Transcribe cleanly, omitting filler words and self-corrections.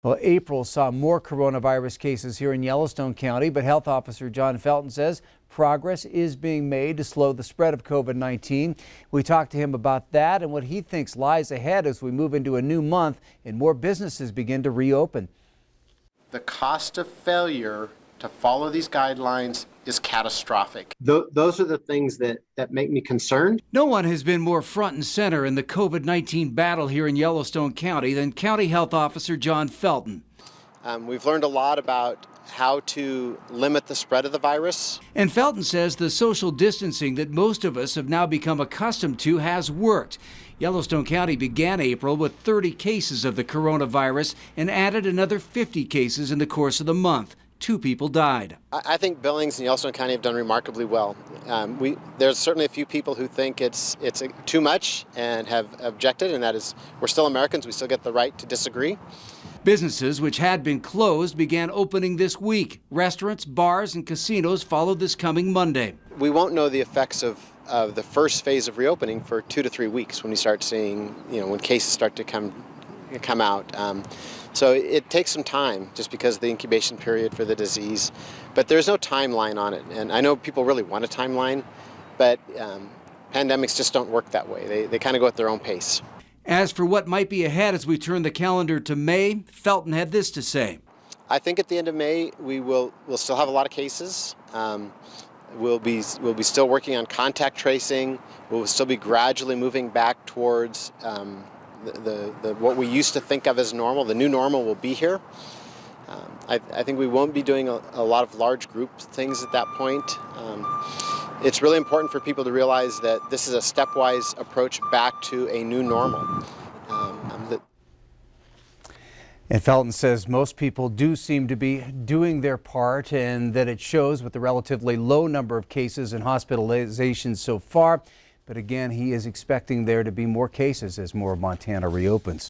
Well, April saw more coronavirus cases here in Yellowstone County, but Health Officer John Felton says progress is being made to slow the spread of COVID-19. We talked to him about that and what he thinks lies ahead as we move into a new month and more businesses begin to reopen. The cost of failure to follow these guidelines is catastrophic. Those are the things that make me concerned. No one has been more front and center in the COVID-19 battle here in Yellowstone County than County Health Officer John Felton. We've learned a lot about how to limit the spread of the virus. And Felton says the social distancing that most of us have now become accustomed to has worked. Yellowstone County began April with 30 cases of the coronavirus and added another 50 cases in the course of the month. 2 people died. I think Billings and Yellowstone County have done remarkably well. There's certainly a few people who think it's too much and have objected, and that is, we're still Americans, we still get the right to disagree. Businesses which had been closed began opening this week. Restaurants, bars, and casinos followed this coming Monday. We won't know the effects of the first phase of reopening for 2 to 3 weeks when we start seeing, when cases start to come out. So it takes some time just because of the incubation period for the disease, but there's no timeline on it. And I know people really want a timeline, but pandemics just don't work that way. They kind of go at their own pace. As for what might be ahead as we turn the calendar to May, Felton had this to say. I think at the end of May, we'll still have a lot of cases. We'll be still working on contact tracing. We'll still be gradually moving back towards what we used to think of as normal. The new normal will be here. I think we won't be doing a lot of large group things at that point. It's really important for people to realize that this is a stepwise approach back to a new normal. And Felton says most people do seem to be doing their part and that it shows with the relatively low number of cases and hospitalizations so far. But again, he is expecting there to be more cases as more of Montana reopens.